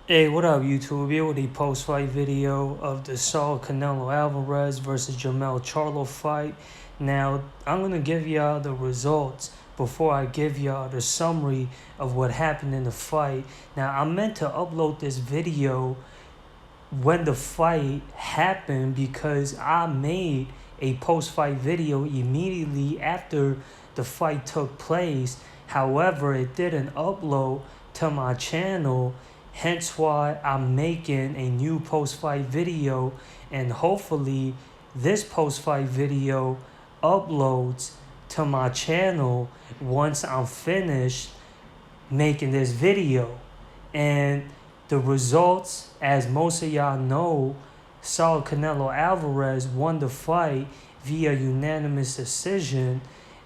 Hey, what up, YouTube? Here with a post-fight video of the Saul Canelo Alvarez versus Jermell Charlo fight. Now, I'm going to give y'all the results before I give y'all the summary of what happened in the fight. Now, I meant to upload this video when the fight happened because I made a post-fight video immediately after the fight took place. However, it didn't upload to my channel, hence why I'm making a new post-fight video, and hopefully this post-fight video uploads to my channel once I'm finished making this video. And the results, as most of y'all know, Saul Canelo Alvarez won the fight via unanimous decision,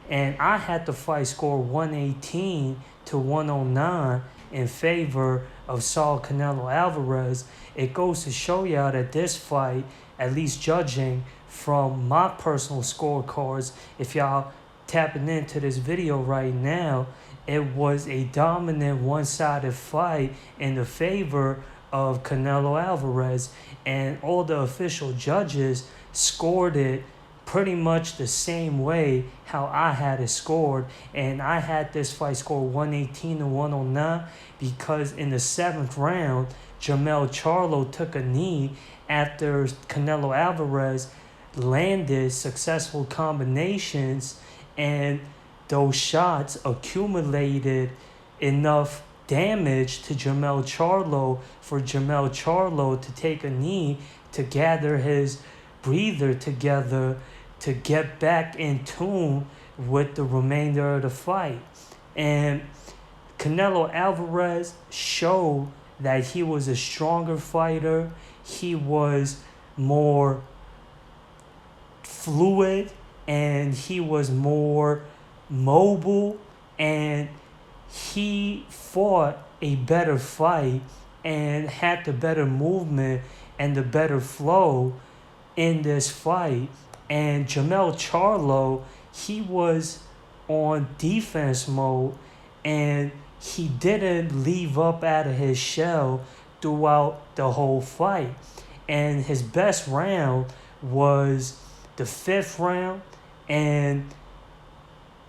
and I had the fight score 118 to 109 in favor of Saul Canelo Alvarez. It goes to show y'all that this fight, at least judging from my personal scorecards, if y'all tapping into this video right now, it was a dominant one-sided fight in the favor of Canelo Alvarez, and all the official judges scored it pretty much the same way how I had it scored. And I had this fight score 118 to 109 because in the 7th round, Jermell Charlo took a knee after Canelo Alvarez landed successful combinations, and those shots accumulated enough damage to Jermell Charlo for Jermell Charlo to take a knee to gather his breather together to get back in tune with the remainder of the fight. And Canelo Alvarez showed that he was a stronger fighter. He was more fluid and he was more mobile, and he fought a better fight and had the better movement and the better flow in this fight. And Jermell Charlo, he was on defense mode, and he didn't leave up out of his shell throughout the whole fight. And his best round was the 5th round, and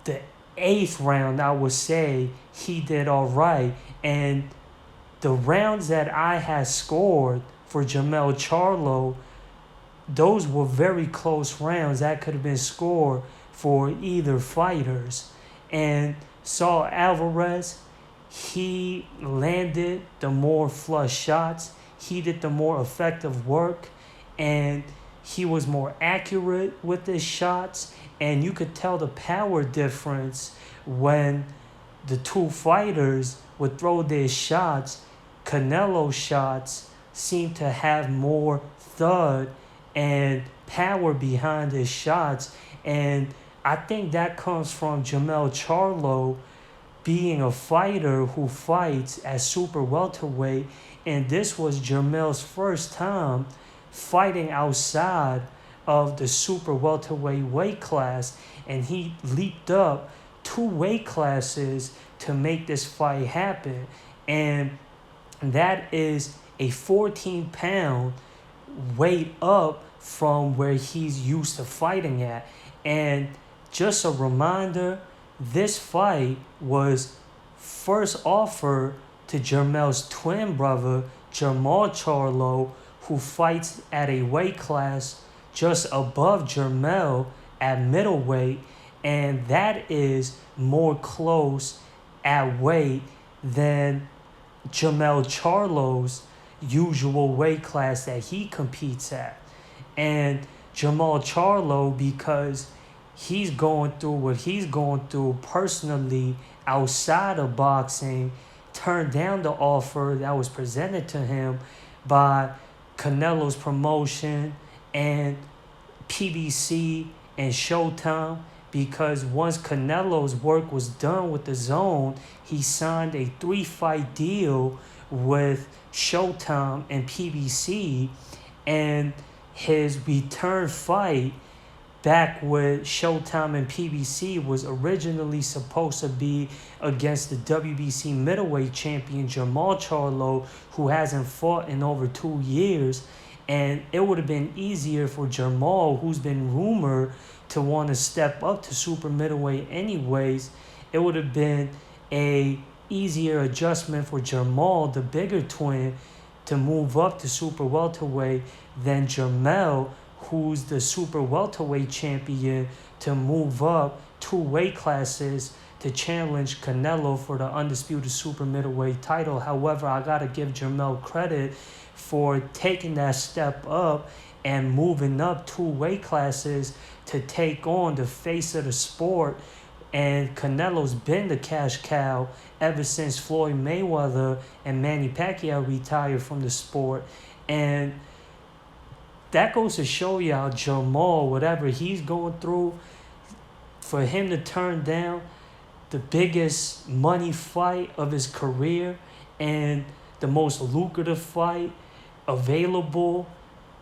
the 8th round, I would say he did all right. And the rounds that I had scored for Jermell Charlo, those were very close rounds that could have been scored for either fighters. And Saul Alvarez, he landed the more flush shots. He did the more effective work, and he was more accurate with his shots. And you could tell the power difference when the two fighters would throw their shots. Canelo's shots seemed to have more thud and power behind his shots. And I think that comes from Jermell Charlo being a fighter who fights at super welterweight. And this was Jermell's first time fighting outside of the super welterweight weight class, and he leaped up 2 weight classes to make this fight happen. And that is a 14-pound weight up from where he's used to fighting at. And just a reminder, this fight was first offered to Jermell's twin brother, Jermell Charlo, who fights at a weight class just above Jermell at middleweight, and that is more close at weight than Jermell Charlo's usual weight class that he competes at. And Jermell Charlo, because he's going through what he's going through personally outside of boxing, turned down the offer that was presented to him by Canelo's promotion and PBC and Showtime, because once Canelo's work was done with the Zone, he signed a 3-fight deal with Showtime and PBC, and his return fight back with Showtime and PBC was originally supposed to be against the WBC middleweight champion Jermell Charlo, who hasn't fought in over 2 years. And it would have been easier for Jermell, who's been rumored to want to step up to super middleweight anyways. It would have been a easier adjustment for Jermell, the bigger twin, to move up to super welterweight than Jermell, who's the super welterweight champion, to move up 2 weight classes to challenge Canelo for the undisputed super middleweight title. However, I got to give Jermell credit for taking that step up and moving up 2 weight classes to take on the face of the sport. And Canelo's been the cash cow ever since Floyd Mayweather and Manny Pacquiao retired from the sport. And that goes to show y'all Jermell, whatever he's going through, for him to turn down the biggest money fight of his career and the most lucrative fight available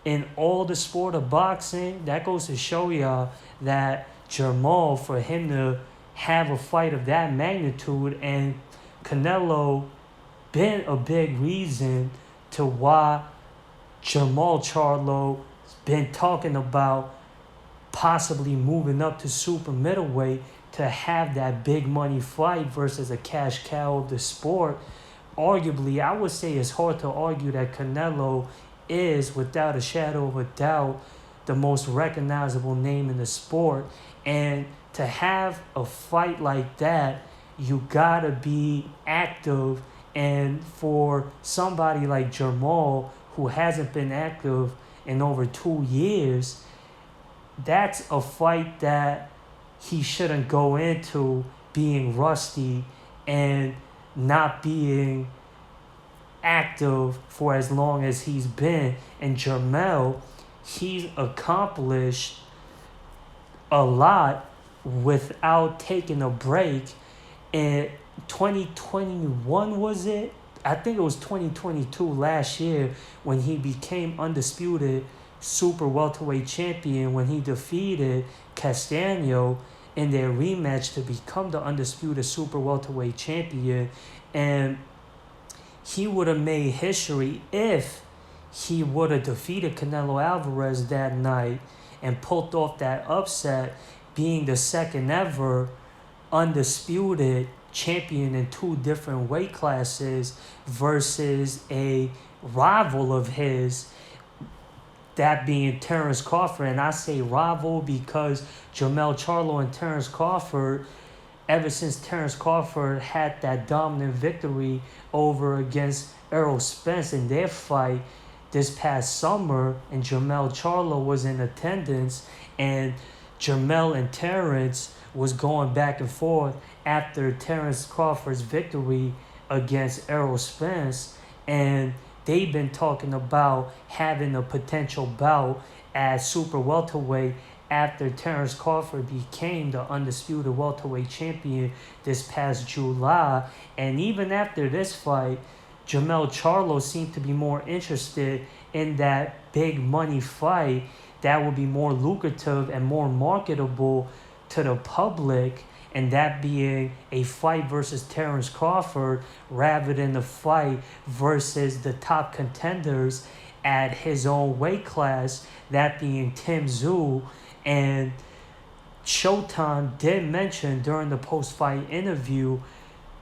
in all the sport of boxing, that goes to show y'all that Jermell, for him to have a fight of that magnitude, and Canelo been a big reason to why Jermell Charlo been talking about possibly moving up to super middleweight to have that big money fight versus a cash cow of the sport. Arguably, I would say it's hard to argue that Canelo is, without a shadow of a doubt, the most recognizable name in the sport. And to have a fight like that, you gotta be active. And for somebody like Jermell, who hasn't been active in over 2 years, that's a fight that he shouldn't go into being rusty and not being active for as long as he's been. And Jermell, he's accomplished a lot without taking a break. In 2021, was it? I think it was 2022, last year, when he became undisputed super welterweight champion, when he defeated Castaño in their rematch to become the undisputed super welterweight champion. And he would have made history if he would have defeated Canelo Alvarez that night and pulled off that upset, being the second ever undisputed champion in 2 different weight classes versus a rival of his, that being Terence Crawford. And I say rival because Jermell Charlo and Terence Crawford, ever since Terence Crawford had that dominant victory over against Errol Spence in their fight this past summer, and Jermell Charlo was in attendance, and Jermell and Terence was going back and forth after Terence Crawford's victory against Errol Spence, and they've been talking about having a potential bout at super welterweight after Terence Crawford became the undisputed welterweight champion this past July. And even after this fight, Jermell Charlo seemed to be more interested in that big money fight that would be more lucrative and more marketable to the public, and that being a fight versus Terence Crawford rather than a fight versus the top contenders at his own weight class, that being Tim Tszyu. And Showtime did mention during the post-fight interview,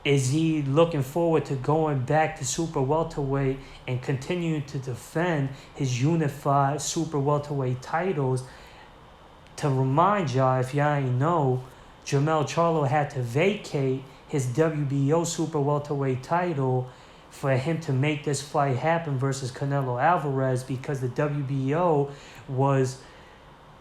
is he looking forward to going back to super welterweight and continuing to defend his unified super welterweight titles. To remind y'all, if y'all ain't know, Jermell Charlo had to vacate his WBO super welterweight title for him to make this fight happen versus Canelo Alvarez, because the WBO was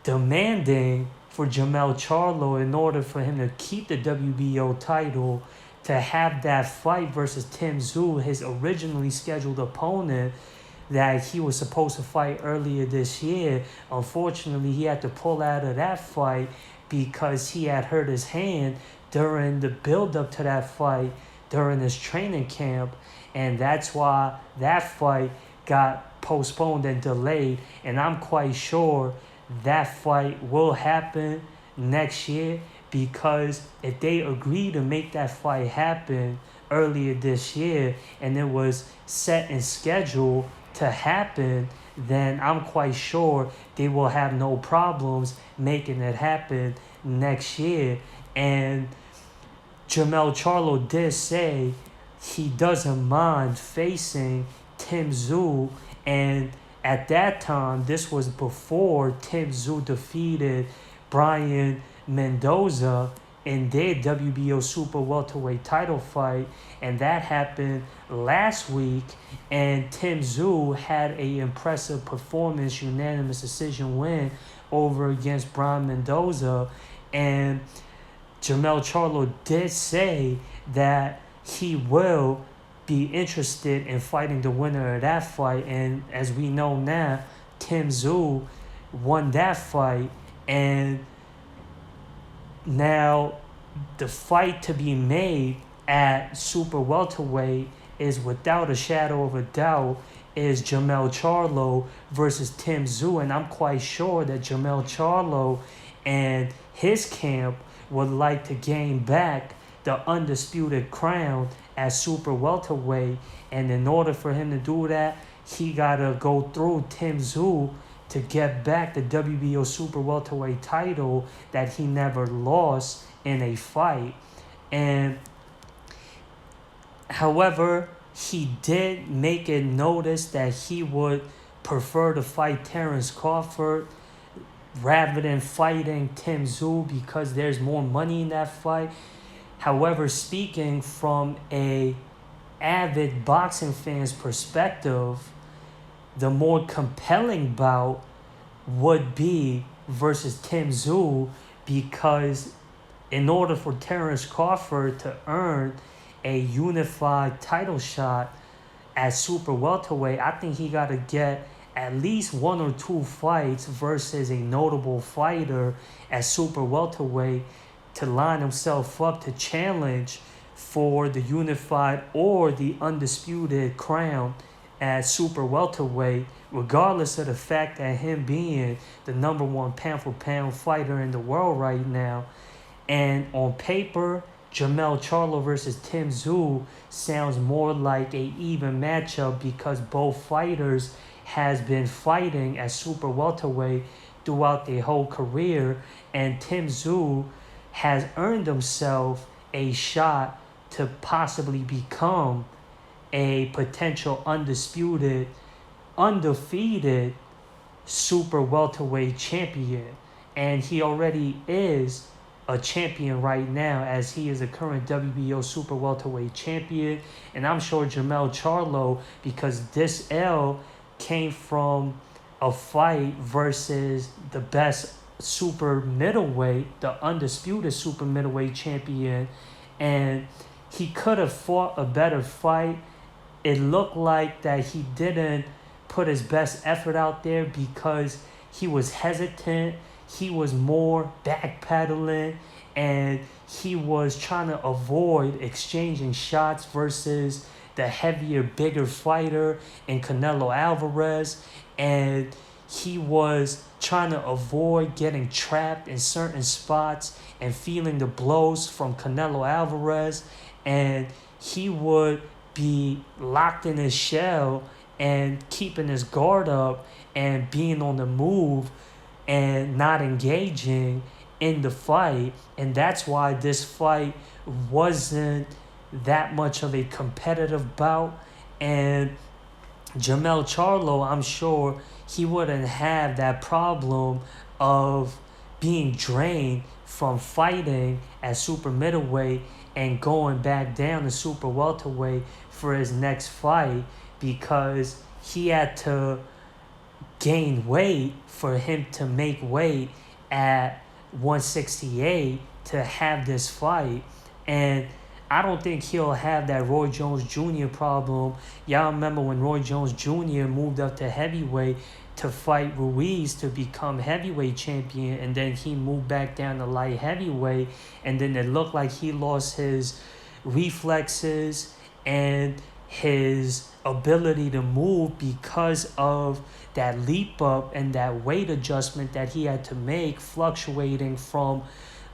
demanding for Jermell Charlo, in order for him to keep the WBO title, to have that fight versus Tim Tszyu, his originally scheduled opponent that he was supposed to fight earlier this year. Unfortunately, he had to pull out of that fight because he had hurt his hand during the build-up to that fight during his training camp, and that's why that fight got postponed and delayed. And I'm quite sure that fight will happen next year, because if they agree to make that fight happen earlier this year and it was set and scheduled to happen, then I'm quite sure they will have no problems making it happen next year. And Jermell Charlo did say he doesn't mind facing Tim Tszyu, and at that time, this was before Tim Tszyu defeated Brian Mendoza in their WBO super welterweight title fight, and that happened last week. And Tim Tszyu had a impressive performance, unanimous decision win over against Brian Mendoza. And Jermell Charlo did say that he will be interested in fighting the winner of that fight. And as we know now, Tim Tszyu won that fight. And now the fight to be made at super welterweight is, without a shadow of a doubt, is Jermell Charlo versus Tim Tszyu. And I'm quite sure that Jermell Charlo and his camp would like to gain back the undisputed crown at super welterweight. And in order for him to do that, he got to go through Tim Tszyu to get back the WBO super welterweight title that he never lost in a fight. And however, he did make it notice that he would prefer to fight Terence Crawford rather than fighting Tim Tszyu because there's more money in that fight. However, speaking from a avid boxing fan's perspective, the more compelling bout would be versus Tim Tszyu, because in order for Terence Crawford to earn a unified title shot at super welterweight, I think he got to get at least one or two fights versus a notable fighter at super welterweight to line himself up to challenge for the unified or the undisputed crown at super welterweight, regardless of the fact that him being the number one pound for pound fighter in the world right now. And on paper, Jermell Charlo versus Tim Tszyu sounds more like a even matchup because both fighters has been fighting at super welterweight throughout their whole career, and Tim Tszyu has earned himself a shot to possibly become a potential undisputed, undefeated super welterweight champion. And he already is a champion right now, as he is a current WBO super welterweight champion. And I'm sure Jermell Charlo, because this L came from a fight versus the best super middleweight, the undisputed super middleweight champion, and he could have fought a better fight. It looked like that he didn't put his best effort out there because he was hesitant, he was more backpedaling, and he was trying to avoid exchanging shots versus the heavier, bigger fighter in Canelo Alvarez. And he was trying to avoid getting trapped in certain spots and feeling the blows from Canelo Alvarez. And he would be locked in his shell and keeping his guard up and being on the move and not engaging in the fight. And that's why this fight wasn't that much of a competitive bout. And Jermell Charlo, I'm sure he wouldn't have that problem of being drained from fighting at super middleweight and going back down to super welterweight for his next fight, because he had to gain weight for him to make weight at 168 to have this fight. And I don't think he'll have that Roy Jones Jr. problem. Y'all remember when Roy Jones Jr. moved up to heavyweight to fight Ruiz to become heavyweight champion, and then he moved back down to light heavyweight, and then it looked like he lost his reflexes and his ability to move because of that leap up and that weight adjustment that he had to make, fluctuating from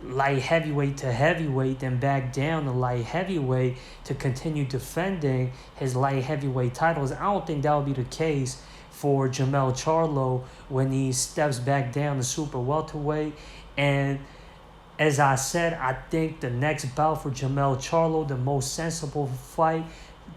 light heavyweight to heavyweight, then back down to light heavyweight to continue defending his light heavyweight titles. I don't think that will be the case for Jermell Charlo when he steps back down to super welterweight. And as I said, I think the next bout for Jermell Charlo, the most sensible fight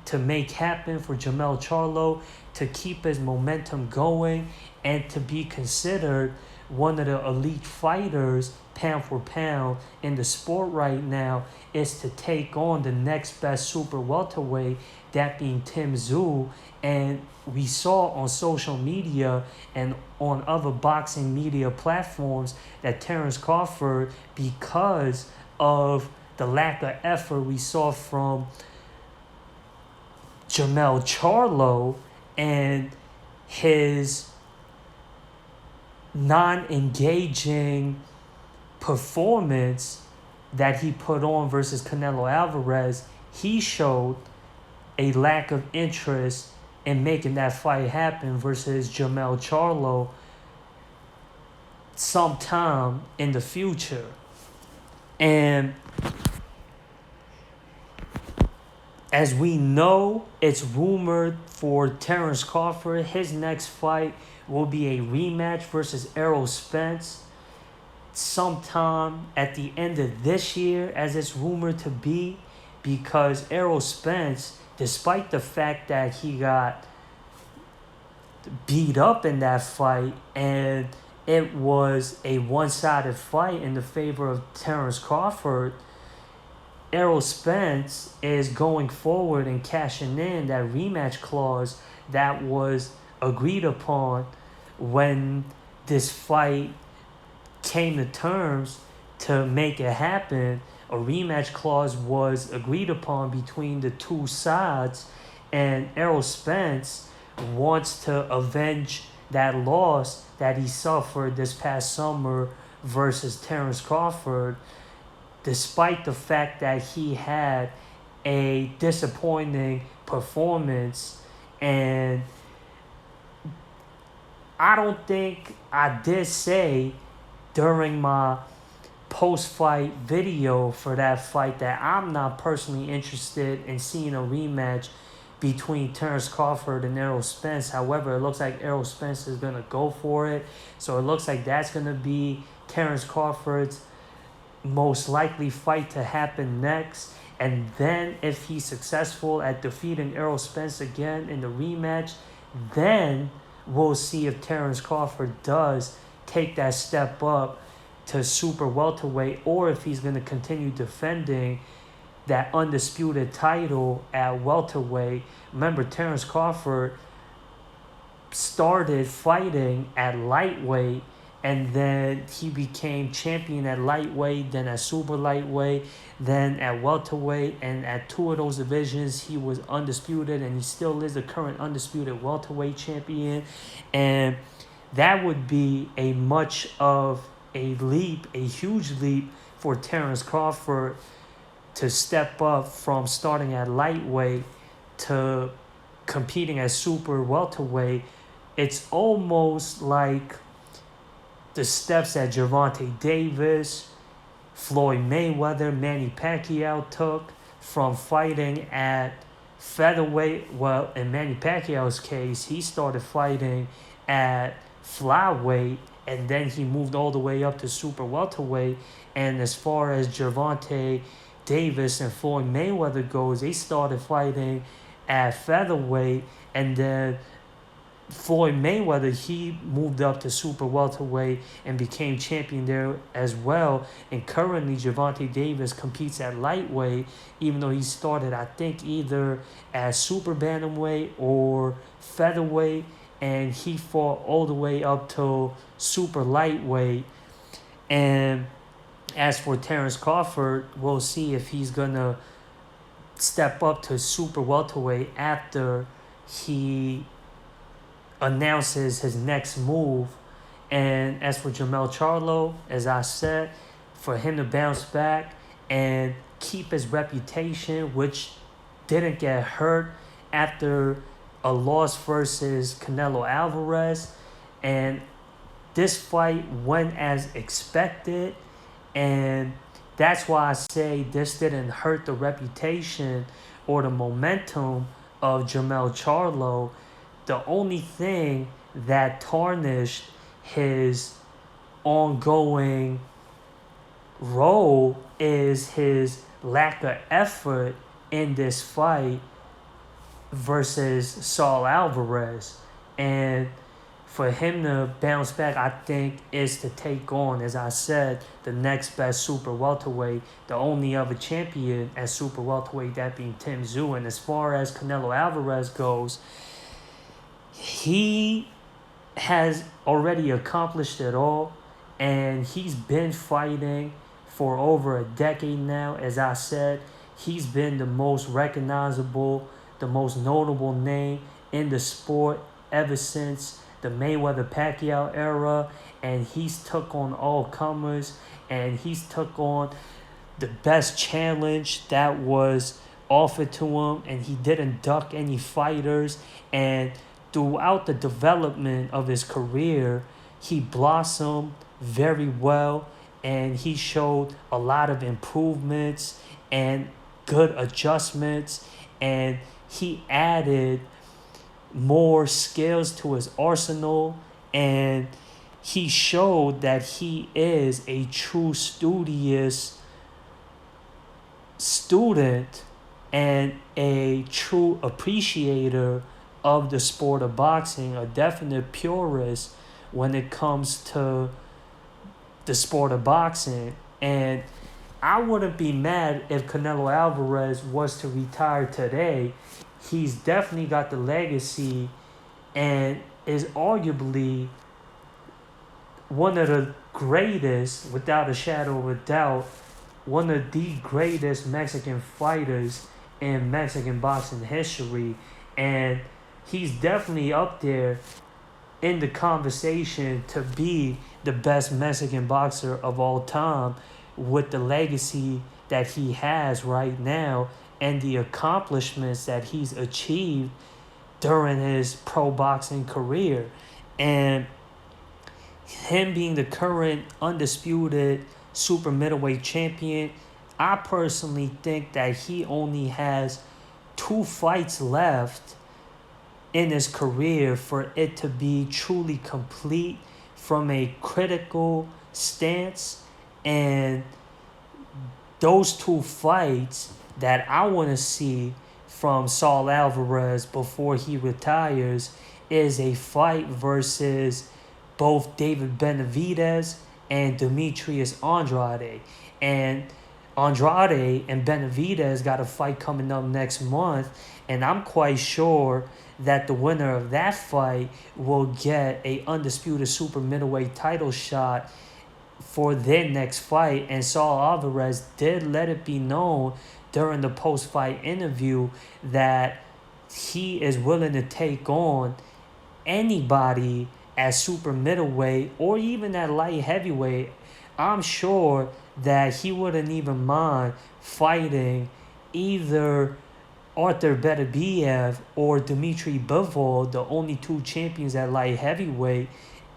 to make happen for Jermell Charlo to keep his momentum going and to be considered one of the elite fighters pound for pound in the sport right now, is to take on the next best super welterweight, that being Tim Tszyu. And we saw on social media and on other boxing media platforms that Terence Crawford, because of the lack of effort we saw from Jermell Charlo and his non-engaging performance that he put on versus Canelo Alvarez, he showed a lack of interest in making that fight happen versus Jermell Charlo sometime in the future. And as we know, it's rumored for Terence Crawford, his next fight will be a rematch versus Errol Spence sometime at the end of this year, as it's rumored to be, because Errol Spence, despite the fact that he got beat up in that fight and it was a one-sided fight in the favor of Terence Crawford, Errol Spence is going forward and cashing in that rematch clause that was agreed upon when this fight came to terms to make it happen. A rematch clause was agreed upon between the two sides, and Errol Spence wants to avenge that loss that he suffered this past summer versus Terence Crawford, despite the fact that he had a disappointing performance. And I don't think I did say during my post-fight video for that fight that I'm not personally interested in seeing a rematch between Terence Crawford and Errol Spence. However, it looks like Errol Spence is going to go for it. So it looks like that's going to be Terence Crawford's most likely fight to happen next. And then if he's successful at defeating Errol Spence again in the rematch, then we'll see if Terence Crawford does take that step up to super welterweight, or if he's going to continue defending that undisputed title at welterweight. Remember, Terence Crawford started fighting at lightweight, and then he became champion at lightweight, then at super lightweight, then at welterweight, and at two of those divisions he was undisputed, and he still is the current undisputed welterweight champion. And that would be a huge leap for Terence Crawford to step up from starting at lightweight to competing at super welterweight. It's almost like the steps that Gervonta Davis, Floyd Mayweather, Manny Pacquiao took from fighting at featherweight. Well, in Manny Pacquiao's case, he started fighting at flyweight, and then he moved all the way up to super welterweight. And as far as Gervonta Davis and Floyd Mayweather goes, they started fighting at featherweight, and then Floyd Mayweather, he moved up to super welterweight and became champion there as well. And currently Gervonta Davis competes at lightweight, even though he started, I think, either at super bantamweight or featherweight, and he fought all the way up to super lightweight. And as for Terence Crawford, we'll see if he's going to step up to super welterweight after he announces his next move. And as for Jermell Charlo, as I said, for him to bounce back and keep his reputation, which didn't get hurt after a loss versus Canelo Alvarez. And this fight went as expected. And that's why I say this didn't hurt the reputation or the momentum of Jermell Charlo. The only thing that tarnished his ongoing role is his lack of effort in this fight versus Saul Alvarez. And for him to bounce back, I think, is to take on, as I said, the next best super welterweight, the only other champion at super welterweight, that being Tim Tszyu. And as far as Canelo Alvarez goes, he has already accomplished it all, and he's been fighting for over a decade now. As I said, he's been the most recognizable, the most notable name in the sport ever since the Mayweather-Pacquiao era, and he's took on all comers, and he's took on the best challenge that was offered to him, and he didn't duck any fighters. And throughout the development of his career, he blossomed very well, and he showed a lot of improvements and good adjustments, and he added more skills to his arsenal, and he showed that he is a true studious student and a true appreciator of the sport of boxing, a definite purist when it comes to the sport of boxing. And I wouldn't be mad if Canelo Alvarez was to retire today. He's definitely got the legacy and is arguably one of the greatest, without a shadow of a doubt, one of the greatest Mexican fighters in Mexican boxing history. And he's definitely up there in the conversation to be the best Mexican boxer of all time, with the legacy that he has right now and the accomplishments that he's achieved during his pro boxing career. And him being the current undisputed super middleweight champion, I personally think that he only has 2 fights left in his career for it to be truly complete from a critical stance. And those 2 fights that I want to see from Saul Alvarez before he retires is a fight versus both David Benavidez and Demetrius Andrade. And Andrade and Benavidez got a fight coming up next month, and I'm quite sure that the winner of that fight will get a undisputed super middleweight title shot for their next fight. And Saul Alvarez did let it be known during the post-fight interview that he is willing to take on anybody at super middleweight or even at light heavyweight. I'm sure that he wouldn't even mind fighting either Arthur Beterbiev or Dmitry Bivol, the only 2 champions at light heavyweight.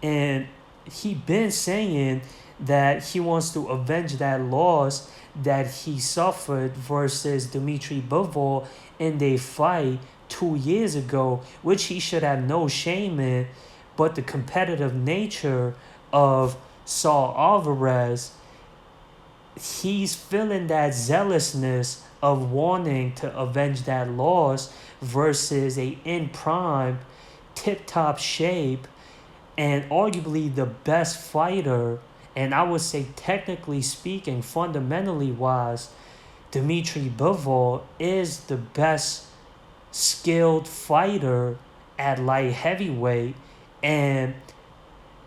And he been saying that he wants to avenge that loss that he suffered versus Dmitry Bivol in their fight 2 years ago, which he should have no shame in. But the competitive nature of Saul Alvarez, he's feeling that zealousness of wanting to avenge that loss versus a in-prime, tip-top shape, and arguably the best fighter, and I would say technically speaking, fundamentally wise, Dmitry Bivol is the best skilled fighter at light heavyweight. And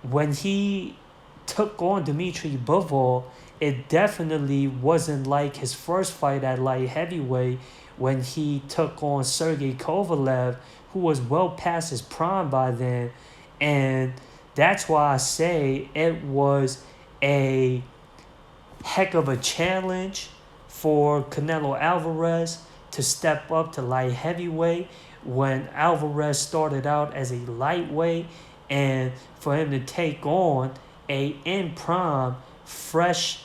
when he took on Dmitry Bivol, it definitely wasn't like his first fight at light heavyweight when he took on Sergey Kovalev, who was well past his prime by then. And that's why I say it was a heck of a challenge for Canelo Alvarez to step up to light heavyweight when Alvarez started out as a lightweight, and for him to take on a in prime, fresh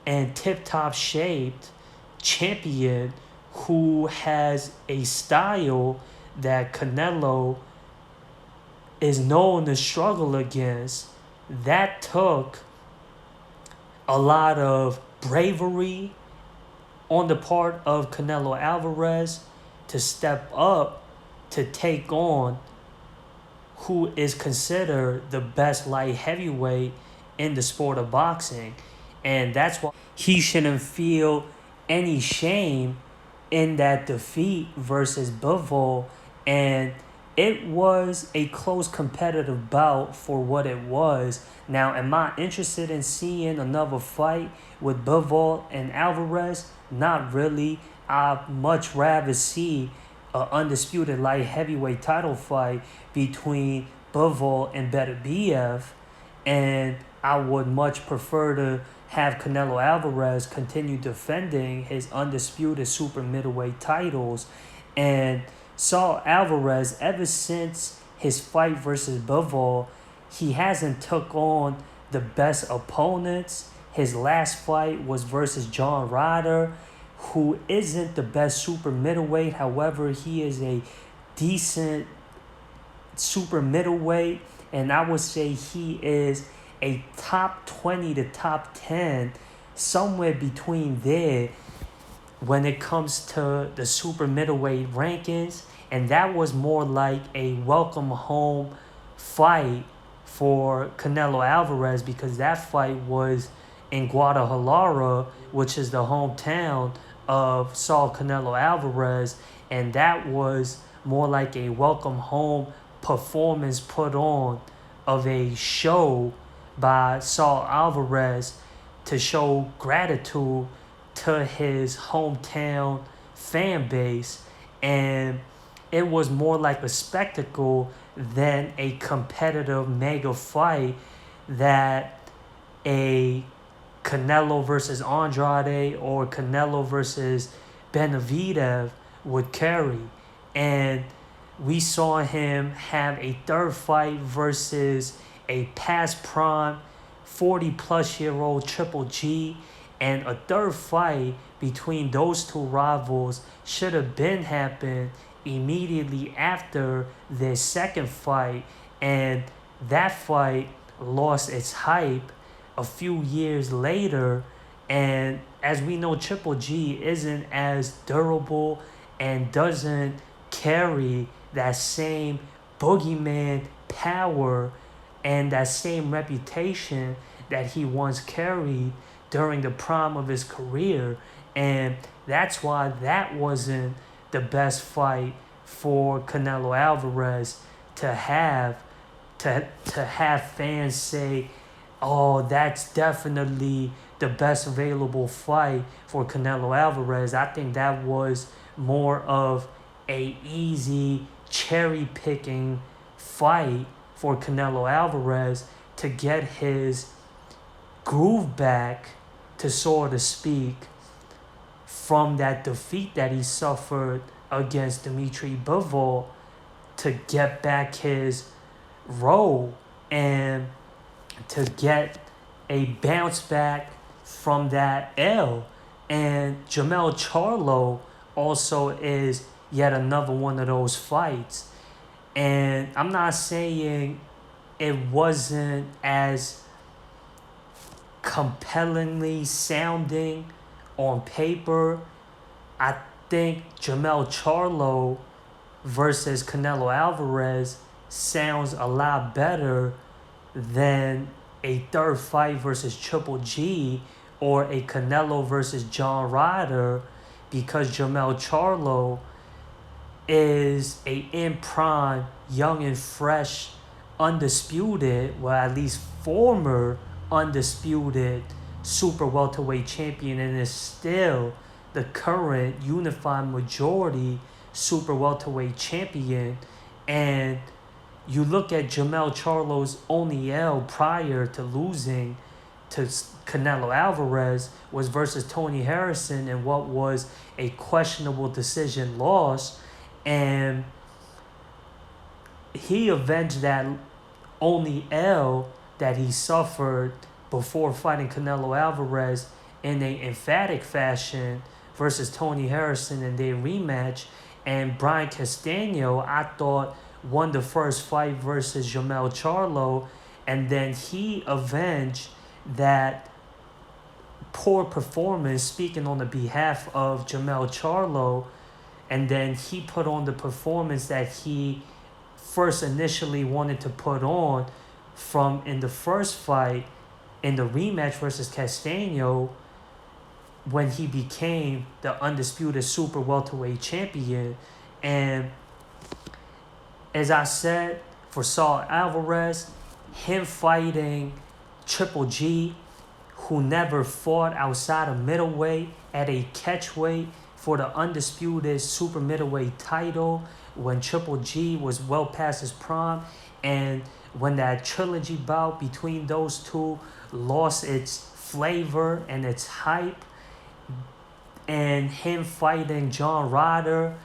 and tip-top shaped champion who has a style that Canelo is known to struggle against, that took a lot of bravery on the part of Canelo Alvarez to step up to take on who is considered the best light heavyweight in the sport of boxing. And that's why he shouldn't feel any shame in that defeat versus Bivol. And it was a close competitive bout for what it was. Now, am I interested in seeing another fight with Bivol and Alvarez? Not really. I'd much rather see an undisputed light heavyweight title fight between Bivol and Beterbiev, and I would much prefer to have Canelo Alvarez continue defending his undisputed super middleweight titles. And Saul Alvarez, ever since his fight versus Bivol, he hasn't took on the best opponents. His last fight was versus John Ryder, who isn't the best super middleweight. However, he is a decent super middleweight, and I would say he is a top 20 to top 10, somewhere between there when it comes to the super middleweight rankings. And that was more like a welcome home fight for Canelo Alvarez, because that fight was in Guadalajara, which is the hometown of Saul Canelo Alvarez, and that was more like a welcome home performance put on of a show by Saul Alvarez to show gratitude to his hometown fan base. And it was more like a spectacle than a competitive mega fight that a Canelo versus Andrade or Canelo versus Benavidez would carry. And we saw him have a third fight versus a past prime 40-plus-year-old Triple G, and a third fight between those two rivals should have been happened immediately after their second fight, and that fight lost its hype a few years later. And as we know, Triple G isn't as durable and doesn't carry that same boogeyman power and that same reputation that he once carried during the prime of his career. And that's why that wasn't the best fight for Canelo Alvarez to have fans say, oh, that's definitely the best available fight for Canelo Alvarez. I think that was more of a easy cherry-picking fight for Canelo Alvarez to get his groove back, to so to speak, from that defeat that he suffered against Dimitri Bivol, to get back his role and to get a bounce back from that L. And Jermell Charlo also is yet another one of those fights. And I'm not saying it wasn't as compellingly sounding on paper. I think Jermell Charlo versus Canelo Alvarez sounds a lot better than a third fight versus Triple G or a Canelo versus John Ryder, because Jermell Charlo is a in prime, young and fresh, undisputed, well, at least former undisputed super welterweight champion, and is still the current unified majority super welterweight champion. And you look at Jermell Charlo's only L prior to losing to Canelo Alvarez was versus Tony Harrison, and what was a questionable decision loss. And he avenged that only L that he suffered before fighting Canelo Alvarez in a emphatic fashion versus Tony Harrison in their rematch. And Brian Castano, I thought, won the first fight versus Jermell Charlo, and then he avenged that poor performance, speaking on the behalf of Jermell Charlo, and then he put on the performance that he first initially wanted to put on from in the first fight in the rematch versus Castano when he became the undisputed super welterweight champion. And as I said, for Saul Alvarez, him fighting Triple G, who never fought outside of middleweight at a catchweight for the undisputed super middleweight title when Triple G was well past his prime, and when that trilogy bout between those two lost its flavor and its hype, and him fighting John Ryder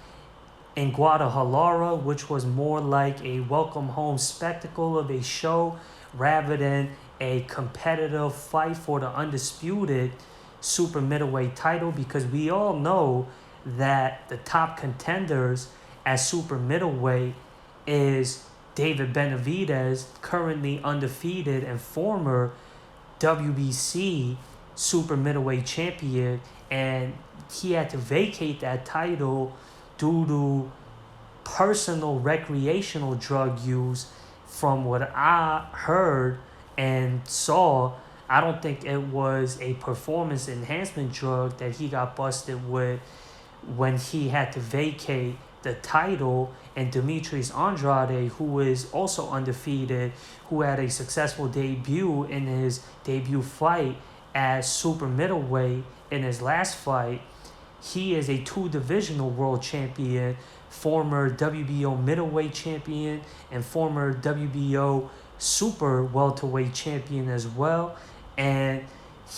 in Guadalajara, which was more like a welcome home spectacle of a show rather than a competitive fight for the undisputed super middleweight title, because we all know that the top contenders at super middleweight is David Benavidez, currently undefeated and former WBC super middleweight champion, and he had to vacate that title due to personal recreational drug use. From what I heard and saw, I don't think it was a performance enhancement drug that he got busted with when he had to vacate the title. And Demetrius Andrade, who is also undefeated, who had a successful debut in his debut fight as super middleweight in his last fight, he is a two-divisional world champion, former WBO middleweight champion, and former WBO super welterweight champion as well. And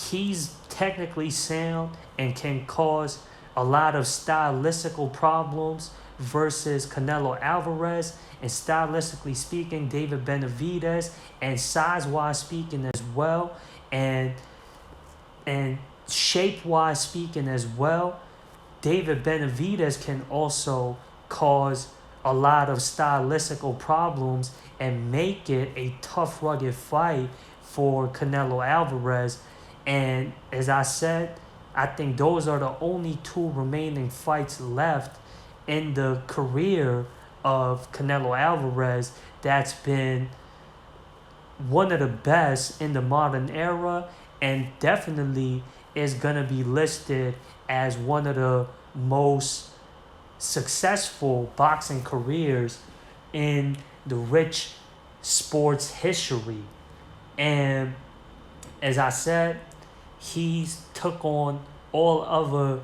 he's technically sound and can cause a lot of stylistical problems versus Canelo Alvarez. And stylistically speaking, David Benavidez, and size-wise speaking as well, and shape-wise speaking as well, David Benavidez can also cause a lot of stylistical problems and make it a tough, rugged fight for Canelo Alvarez. And as I said, I think those are the only two remaining fights left in the career of Canelo Alvarez that's been one of the best in the modern era, and definitely is going to be listed as one of the most successful boxing careers in the rich sports history. And as I said, he's took on all other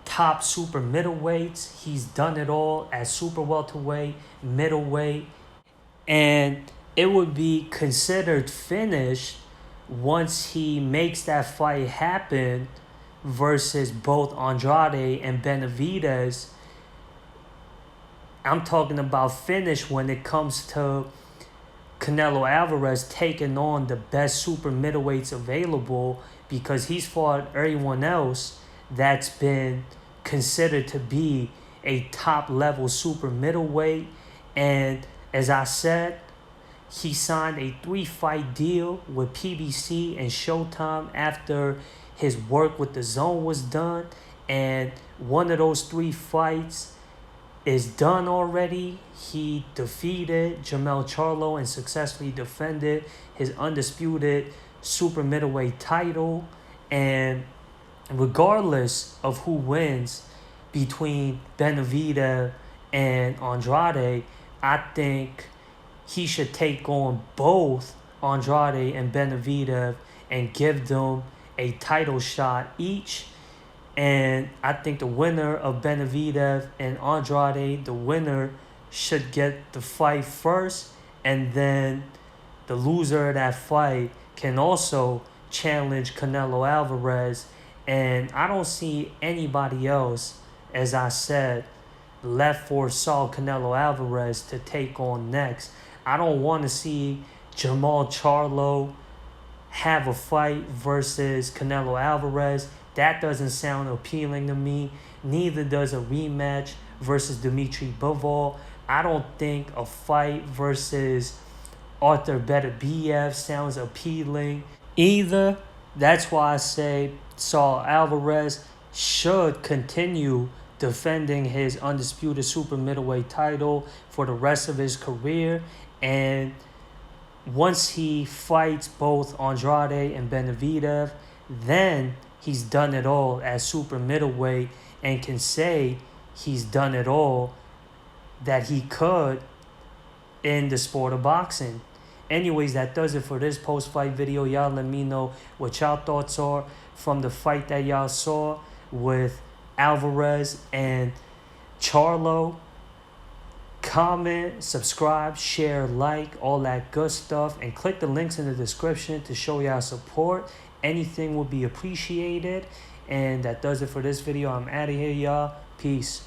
top super middleweights. He's done it all at super welterweight, middleweight, and it would be considered finished once he makes that fight happen versus both Andrade and Benavidez. I'm talking about finish when it comes to Canelo Alvarez taking on the best super middleweights available, because he's fought everyone else that's been considered to be a top level super middleweight. And as I said, he signed a 3-fight deal with PBC and Showtime after his work with the Zone was done. And one of those 3 fights is done already. He defeated Jermell Charlo and successfully defended his undisputed super middleweight title. And regardless of who wins between Benavidez and Andrade, I think he should take on both Andrade and Benavidez and give them a title shot each. And I think the winner of Benavidez and Andrade, the winner should get the fight first, and then the loser of that fight can also challenge Canelo Alvarez. And I don't see anybody else, as I said, left for Saul Canelo Alvarez to take on next. I don't want to see Jermell Charlo have a fight versus Canelo Alvarez. That doesn't sound appealing to me. Neither does a rematch versus Dimitri Bivol. I don't think a fight versus Arthur Beterbiev sounds appealing either. That's why I say Saul Alvarez should continue defending his undisputed super middleweight title for the rest of his career. And once he fights both Andrade and Benavidez, then he's done it all at super middleweight and can say he's done it all that he could in the sport of boxing. Anyways, that does it for this post-fight video. Y'all let me know what y'all thoughts are from the fight that y'all saw with Alvarez and Charlo. Comment, subscribe, share, like, all that good stuff. And click the links in the description to show y'all support. Anything would be appreciated. And that does it for this video. I'm out of here, y'all. Peace.